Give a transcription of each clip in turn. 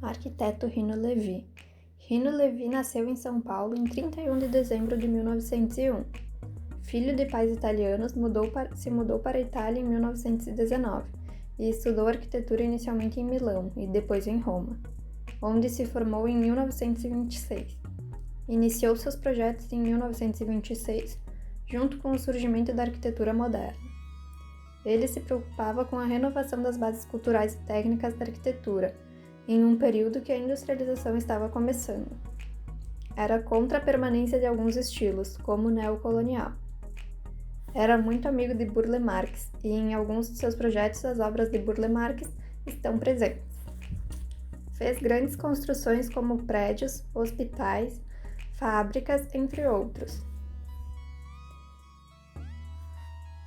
Arquiteto Rino Levi. Rino Levi nasceu em São Paulo em 31 de dezembro de 1901. Filho de pais italianos, se mudou para a Itália em 1919 e estudou arquitetura inicialmente em Milão e depois em Roma, onde se formou em 1926. Iniciou seus projetos em 1926, junto com o surgimento da arquitetura moderna. Ele se preocupava com a renovação das bases culturais e técnicas da arquitetura, em um período que a industrialização estava começando. Era contra a permanência de alguns estilos, como o neocolonial. Era muito amigo de Burle Marx e em alguns de seus projetos as obras de Burle Marx estão presentes. Fez grandes construções como prédios, hospitais, fábricas, entre outros.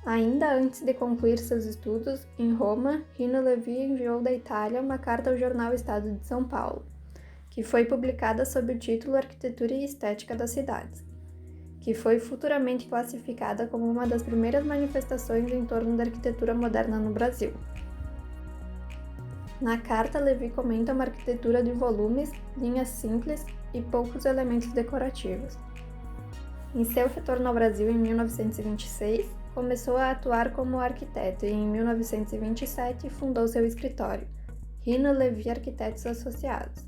Ainda antes de concluir seus estudos em Roma, Rino Levi enviou da Itália uma carta ao jornal Estado de São Paulo, que foi publicada sob o título Arquitetura e Estética das Cidades, que foi futuramente classificada como uma das primeiras manifestações em torno da arquitetura moderna no Brasil. Na carta, Levi comenta uma arquitetura de volumes, linhas simples e poucos elementos decorativos. Em seu retorno ao Brasil em 1926, começou a atuar como arquiteto e em 1927 fundou seu escritório, Rino Levi Arquitetos Associados.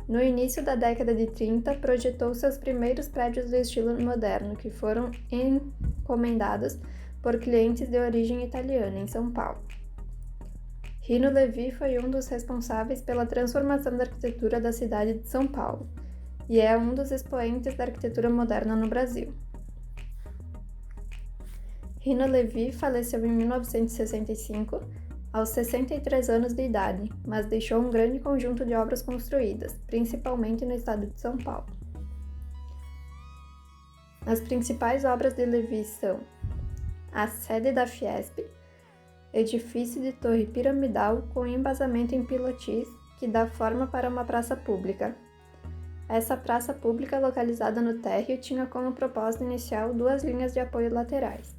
No início da década de 30, projetou seus primeiros prédios do estilo moderno, que foram encomendados por clientes de origem italiana em São Paulo. Rino Levi foi um dos responsáveis pela transformação da arquitetura da cidade de São Paulo e é um dos expoentes da arquitetura moderna no Brasil. Rino Levi faleceu em 1965, aos 63 anos de idade, mas deixou um grande conjunto de obras construídas, principalmente no estado de São Paulo. As principais obras de Levi são a sede da Fiesp, edifício de torre piramidal com embasamento em pilotis que dá forma para uma praça pública. Essa praça pública localizada no térreo tinha como propósito inicial duas linhas de apoio laterais,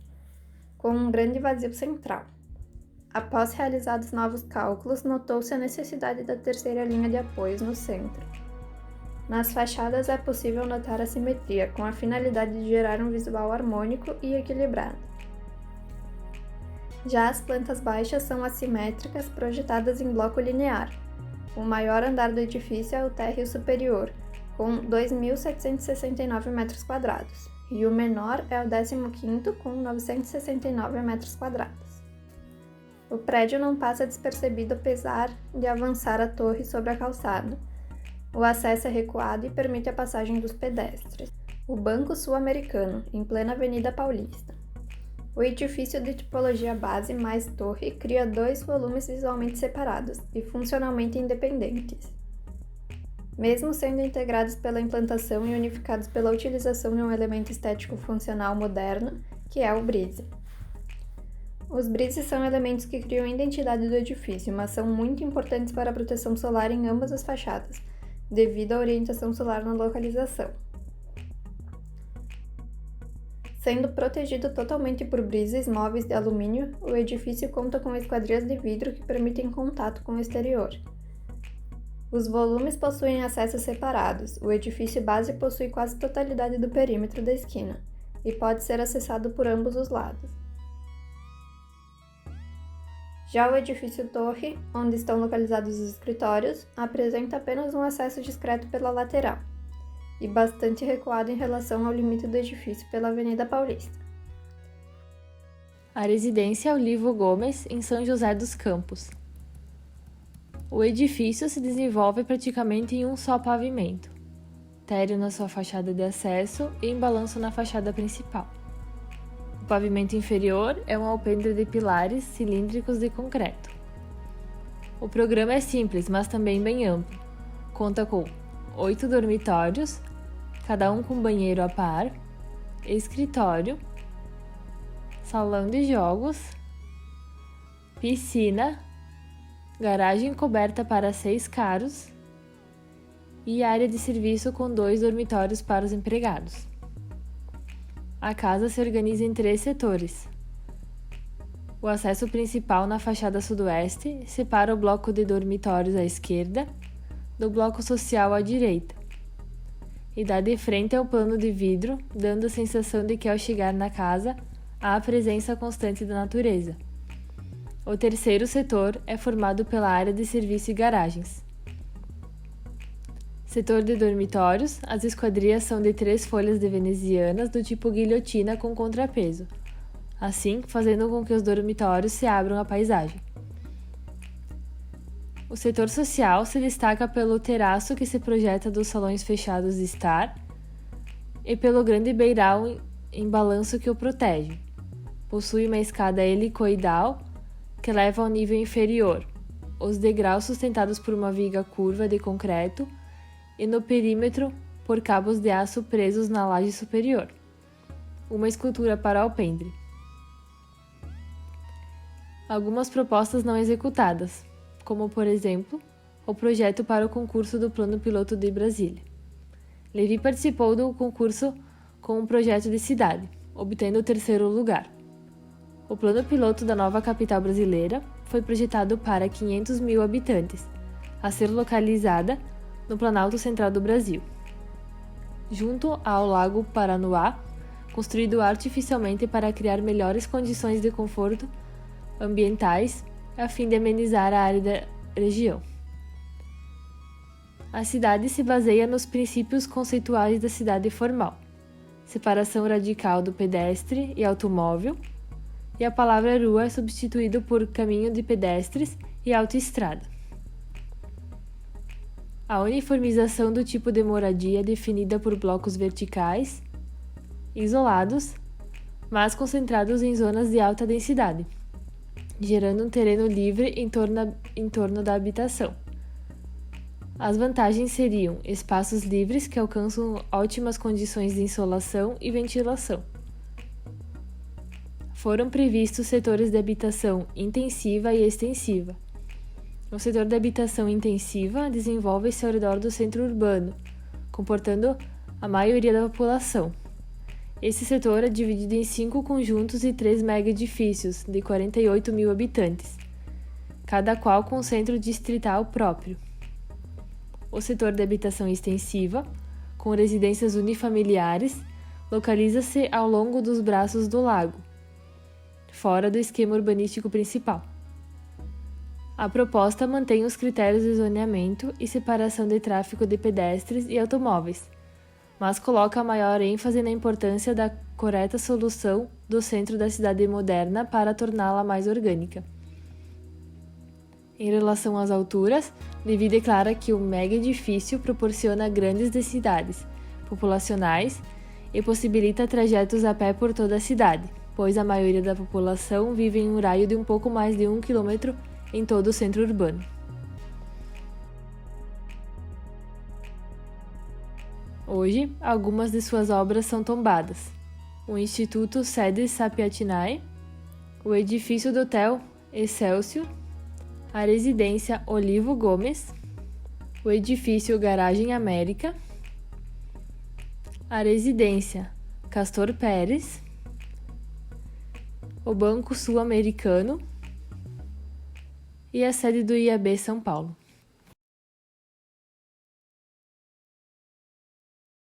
com um grande vazio central. Após realizados novos cálculos, notou-se a necessidade da terceira linha de apoios no centro. Nas fachadas é possível notar a simetria, com a finalidade de gerar um visual harmônico e equilibrado. Já as plantas baixas são assimétricas, projetadas em bloco linear. O maior andar do edifício é o térreo superior, com 2.769 metros quadrados, e o menor é o 15º, com 969 metros quadrados. O prédio não passa despercebido apesar de avançar a torre sobre a calçada. O acesso é recuado e permite a passagem dos pedestres. O Banco Sul-Americano, em plena Avenida Paulista. O edifício de tipologia base mais torre cria dois volumes visualmente separados e funcionalmente independentes, mesmo sendo integrados pela implantação e unificados pela utilização de um elemento estético funcional moderno, que é o brise. Os brises são elementos que criam a identidade do edifício, mas são muito importantes para a proteção solar em ambas as fachadas, devido à orientação solar na localização. Sendo protegido totalmente por brises móveis de alumínio, o edifício conta com esquadrias de vidro que permitem contato com o exterior. Os volumes possuem acessos separados. O edifício base possui quase a totalidade do perímetro da esquina e pode ser acessado por ambos os lados. Já o edifício torre, onde estão localizados os escritórios, apresenta apenas um acesso discreto pela lateral e bastante recuado em relação ao limite do edifício pela Avenida Paulista. A residência Olivo Gomes, em São José dos Campos. O edifício se desenvolve praticamente em um só pavimento, térreo na sua fachada de acesso e em balanço na fachada principal. O pavimento inferior é um alpendre de pilares cilíndricos de concreto. O programa é simples, mas também bem amplo. Conta com 8 dormitórios, cada um com banheiro a par, escritório, salão de jogos, piscina, garagem coberta para 6 carros e área de serviço com 2 dormitórios para os empregados. A casa se organiza em 3 setores. O acesso principal na fachada sudoeste separa o bloco de dormitórios à esquerda, do bloco social à direita, e dá de frente ao plano de vidro, dando a sensação de que ao chegar na casa há a presença constante da natureza. O terceiro setor é formado pela área de serviço e garagens. Setor de dormitórios, as esquadrias são de 3 folhas de venezianas do tipo guilhotina com contrapeso, assim fazendo com que os dormitórios se abram à paisagem. O setor social se destaca pelo terraço que se projeta dos salões fechados de estar e pelo grande beiral em balanço que o protege. Possui uma escada helicoidal que leva ao nível inferior, os degraus sustentados por uma viga curva de concreto e no perímetro por cabos de aço presos na laje superior. Uma escultura para alpendre. Algumas propostas não executadas, como, por exemplo, o projeto para o concurso do Plano Piloto de Brasília. Levi participou do concurso com um projeto de cidade, obtendo o 3º lugar. O Plano Piloto da nova capital brasileira foi projetado para 500 mil habitantes, a ser localizada no Planalto Central do Brasil, junto ao Lago Paranoá, construído artificialmente para criar melhores condições de conforto ambientais a fim de amenizar a área da região. A cidade se baseia nos princípios conceituais da cidade formal, separação radical do pedestre e automóvel, e a palavra rua é substituída por caminho de pedestres e autoestrada. A uniformização do tipo de moradia é definida por blocos verticais, isolados, mas concentrados em zonas de alta densidade, gerando um terreno livre em torno da habitação. As vantagens seriam espaços livres que alcançam ótimas condições de insolação e ventilação. Foram previstos setores de habitação intensiva e extensiva. O setor de habitação intensiva desenvolve-se ao redor do centro urbano, comportando a maioria da população. Esse setor é dividido em 5 conjuntos e 3 mega-edifícios de 48 mil habitantes, cada qual com centro distrital próprio. O setor de habitação extensiva, com residências unifamiliares, localiza-se ao longo dos braços do lago, fora do esquema urbanístico principal. A proposta mantém os critérios de zoneamento e separação de tráfego de pedestres e automóveis, mas coloca maior ênfase na importância da correta solução do centro da cidade moderna para torná-la mais orgânica. Em relação às alturas, Levi declara que o mega-edifício proporciona grandes densidades populacionais e possibilita trajetos a pé por toda a cidade, pois a maioria da população vive em um raio de um pouco mais de 1 km em todo o centro urbano. Hoje, algumas de suas obras são tombadas. O Instituto Sede Sapiatinae, o edifício do Hotel Excelsior, a residência Olivo Gomes, o edifício Garagem América, a residência Castor Pérez, o Banco Sul-Americano e a sede do IAB São Paulo.